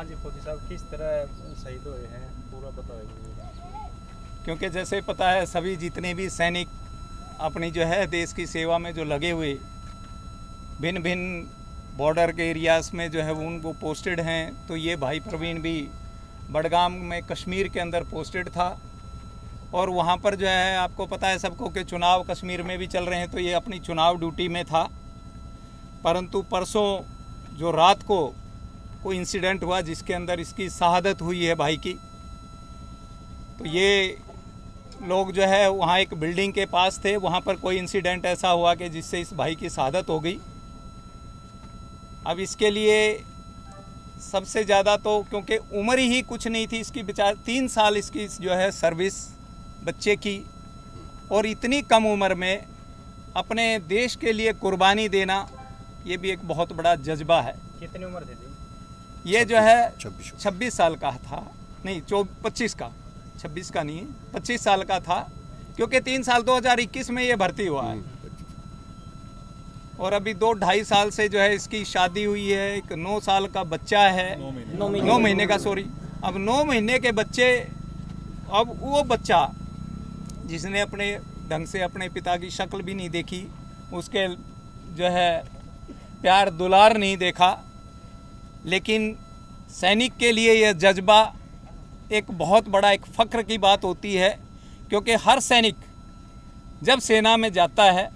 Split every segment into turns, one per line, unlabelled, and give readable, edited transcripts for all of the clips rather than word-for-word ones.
हाँ जी फौजी साहब, किस तरह शहीद हुए हैं पूरा बताएंगे?
क्योंकि जैसे पता है सभी जितने भी सैनिक अपनी जो है देश की सेवा में जो लगे हुए भिन्न भिन्न बॉर्डर के एरियाज़ में जो है उनको पोस्टेड हैं, तो ये भाई प्रवीण भी बडगाम में कश्मीर के अंदर पोस्टेड था और वहाँ पर जो है आपको पता है सबको कि चुनाव कश्मीर में भी चल रहे हैं, तो ये अपनी चुनाव ड्यूटी में था। परंतु परसों जो रात को कोई इंसिडेंट हुआ जिसके अंदर इसकी शहादत हुई है भाई की, तो ये लोग जो है वहाँ एक बिल्डिंग के पास थे, वहाँ पर कोई इंसिडेंट ऐसा हुआ कि जिससे इस भाई की शहादत हो गई। अब इसके लिए सबसे ज़्यादा तो क्योंकि उम्र ही कुछ नहीं थी इसकी, बेचार 3 साल इसकी जो है सर्विस बच्चे की, और इतनी कम उम्र में अपने देश के लिए कुर्बानी देना ये भी एक बहुत बड़ा जज्बा है।
कितनी उम्र थी जी?
ये जो है 26 साल का था, नहीं 25 का, 26 का नहीं 25 साल का था, क्योंकि 3 साल 2021 में ये भर्ती हुआ है और अभी 2-2.5 साल से जो है इसकी शादी हुई है, एक 9 साल का बच्चा है, 9 महीने का सॉरी। अब 9 महीने के बच्चे, अब वो बच्चा जिसने अपने ढंग से अपने पिता की शक्ल भी नहीं देखी, उसके जो है प्यार दुलार नहीं देखा, लेकिन सैनिक के लिए यह जज्बा एक बहुत बड़ा एक फ़ख्र की बात होती है, क्योंकि हर सैनिक जब सेना में जाता है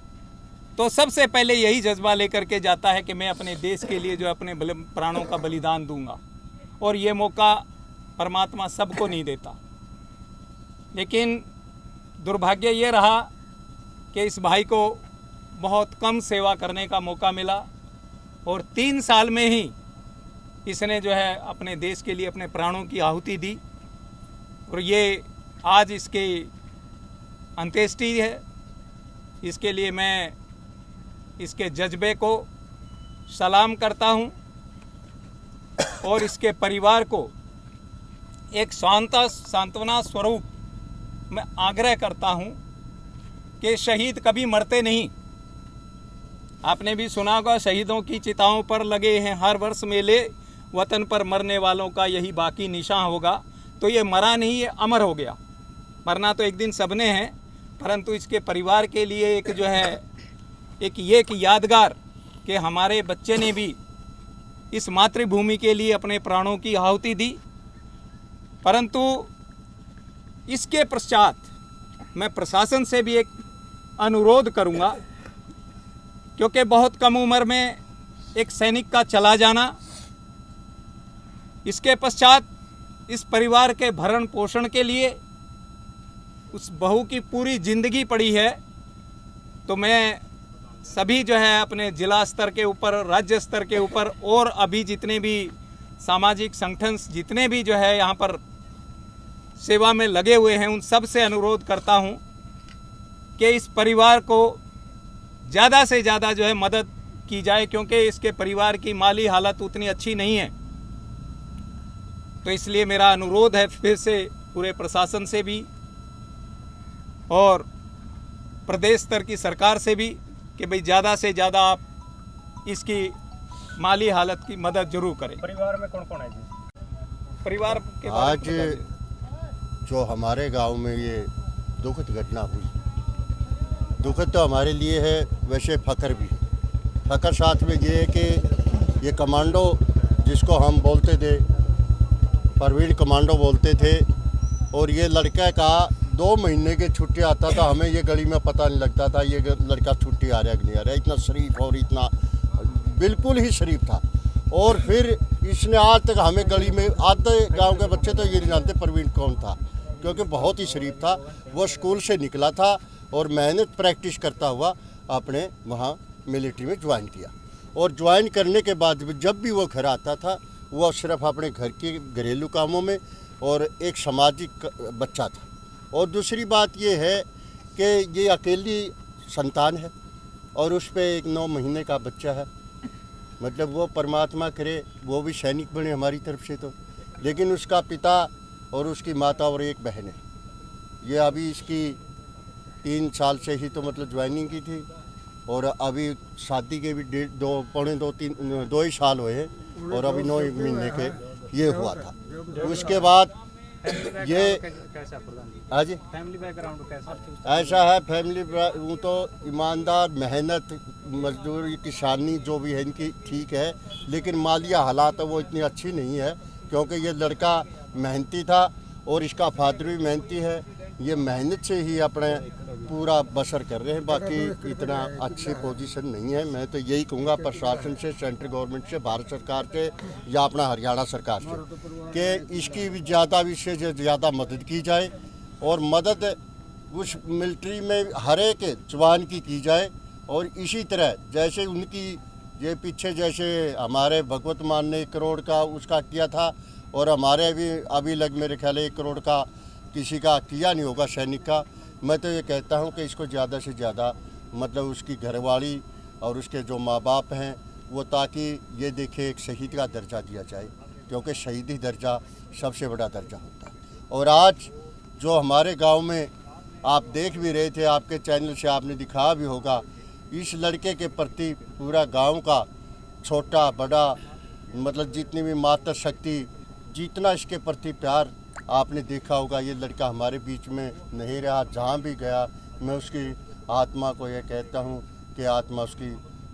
तो सबसे पहले यही जज्बा लेकर के जाता है कि मैं अपने देश के लिए जो अपने प्राणों का बलिदान दूंगा, और ये मौका परमात्मा सबको नहीं देता। लेकिन दुर्भाग्य ये रहा कि इस भाई को बहुत कम सेवा करने का मौका मिला और 3 साल में ही इसने जो है अपने देश के लिए अपने प्राणों की आहुति दी, और ये आज इसकी अंत्येष्टि है। इसके लिए मैं इसके जज्बे को सलाम करता हूं और इसके परिवार को एक सांत्वना स्वरूप मैं आग्रह करता हूं कि शहीद कभी मरते नहीं। आपने भी सुना होगा, शहीदों की चिताओं पर लगे हैं हर वर्ष मेले, वतन पर मरने वालों का यही बाकी निशान होगा। तो ये मरा नहीं, ये अमर हो गया। मरना तो एक दिन सबने है, परंतु इसके परिवार के लिए एक जो है एक यादगार कि हमारे बच्चे ने भी इस मातृभूमि के लिए अपने प्राणों की आहुति दी। परंतु इसके पश्चात मैं प्रशासन से भी एक अनुरोध करूंगा, क्योंकि बहुत कम उम्र में एक सैनिक का चला जाना, इसके पश्चात इस परिवार के भरण पोषण के लिए उस बहू की पूरी जिंदगी पड़ी है। तो मैं सभी जो है अपने जिला स्तर के ऊपर, राज्य स्तर के ऊपर, और अभी जितने भी सामाजिक संगठन जितने भी जो है यहाँ पर सेवा में लगे हुए हैं, उन सब से अनुरोध करता हूँ कि इस परिवार को ज़्यादा से ज़्यादा जो है मदद की जाए, क्योंकि इसके परिवार की माली हालत उतनी अच्छी नहीं है। तो इसलिए मेरा अनुरोध है फिर से पूरे प्रशासन से भी और प्रदेश स्तर की सरकार से भी कि भाई ज़्यादा से ज़्यादा आप इसकी माली हालत की मदद जरूर करें।
परिवार में कौन कौन है जी?
परिवार के
आज जो हमारे गांव में ये दुखद घटना हुई, दुखद तो हमारे लिए है, वैसे फ़ख्र भी। फ़ख्र साथ में ये है कि ये कमांडो जिसको हम बोलते थे, प्रवीण कमांडो बोलते थे, और ये लड़का का 2 महीने की छुट्टी आता था, हमें ये गली में पता नहीं लगता था ये लड़का छुट्टी आ रहा है कि नहीं आ रहा है। इतना शरीफ और इतना बिल्कुल ही शरीफ था। और फिर इसने आज तक हमें गली में आधे गांव के बच्चे तो ये नहीं जानते प्रवीण कौन था, क्योंकि बहुत ही शरीफ था। वो स्कूल से निकला था और मेहनत प्रैक्टिस करता हुआ अपने वहाँ मिलिट्री में ज्वाइन किया, और ज्वाइन करने के बाद जब भी वो घर आता था वो सिर्फ अपने घर के घरेलू कामों में, और एक सामाजिक बच्चा था। और दूसरी बात ये है कि ये अकेली संतान है और उस पर एक 9 महीने का बच्चा है। मतलब वो परमात्मा करे वो भी सैनिक बने हमारी तरफ से तो, लेकिन उसका पिता और उसकी माता और एक बहन है। ये अभी इसकी 3 साल से ही तो मतलब ज्वाइनिंग की थी, और अभी शादी के भी 2 ही साल हुए हैं, और अभी 9 महीने के ये हुआ था। उसके बाद ये
कैसा प्रधान जी,
हाँ जी
फैमिली बैकग्राउंड कैसा?
ऐसा है फैमिली वो तो ईमानदार, मेहनत, मजदूरी, किसानी जो भी है इनकी ठीक है, लेकिन मालिया हालात वो इतनी अच्छी नहीं है, क्योंकि ये लड़का मेहनती था और इसका फादर भी मेहनती है। ये मेहनत से ही अपने पूरा बसर कर रहे हैं, बाकी इतना अच्छी पोजीशन नहीं है। मैं तो यही कहूँगा प्रशासन से, सेंट्रल गवर्नमेंट से, भारत सरकार से या अपना हरियाणा सरकार से कि इसकी भी ज़्यादा ज़्यादा मदद की जाए, और मदद उस मिलिट्री में हर एक जवान की जाए। और इसी तरह जैसे उनकी ये पीछे जैसे हमारे भगवत मान ने 1 करोड़ का उसका किया था, और हमारे अभी लग मेरे ख्याल 1 करोड़ का किसी का किया नहीं होगा सैनिक का। मैं तो ये कहता हूँ कि इसको ज़्यादा से ज़्यादा मतलब उसकी घरवाली और उसके जो माँ बाप हैं वो, ताकि ये देखे एक शहीद का दर्जा दिया जाए, क्योंकि शहीदी दर्जा सबसे बड़ा दर्जा होता है। और आज जो हमारे गांव में आप देख भी रहे थे, आपके चैनल से आपने दिखाया भी होगा, इस लड़के के प्रति पूरा गांव का छोटा बड़ा मतलब जितनी भी माता शक्ति, जितना इसके प्रति प्यार आपने देखा होगा। ये लड़का हमारे बीच में नहीं रहा, जहाँ भी गया मैं उसकी आत्मा को ये कहता हूँ कि आत्मा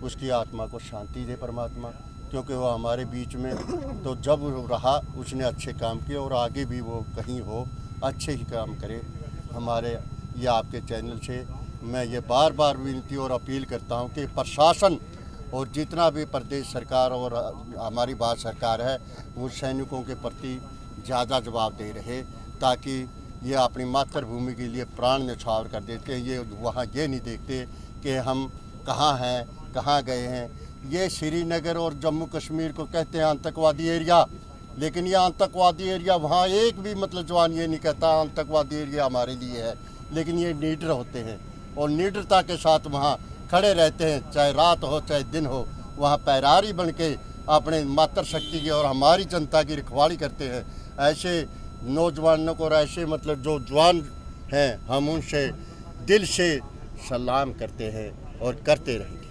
उसकी आत्मा को शांति दे परमात्मा, क्योंकि वो हमारे बीच में तो जब वो रहा उसने अच्छे काम किए, और आगे भी वो कहीं हो अच्छे ही काम करे। हमारे ये आपके चैनल से मैं ये बार बार विनती और अपील करता हूँ कि प्रशासन और जितना भी प्रदेश सरकार और हमारी भारत सरकार है वो सैनिकों के प्रति ज़्यादा जवाबदेह रहे, ताकि ये अपनी मातृभूमि के लिए प्राण न्यौछावर कर देते हैं। ये वहाँ ये नहीं देखते कि हम कहाँ हैं, कहाँ गए हैं। ये श्रीनगर और जम्मू कश्मीर को कहते हैं आतंकवादी एरिया, लेकिन ये आतंकवादी एरिया वहाँ एक भी मतलब जवान ये नहीं कहता आतंकवादी एरिया हमारे लिए है, लेकिन ये लीडर होते हैं और निडरता के साथ वहाँ खड़े रहते हैं, चाहे रात हो चाहे दिन हो, वहाँ पैरारी बन के अपने मातृशक्ति की और हमारी जनता की रखवाली करते हैं। ऐसे नौजवानों को और ऐसे मतलब जो जवान हैं हम उनसे दिल से सलाम करते हैं और करते रहेंगे।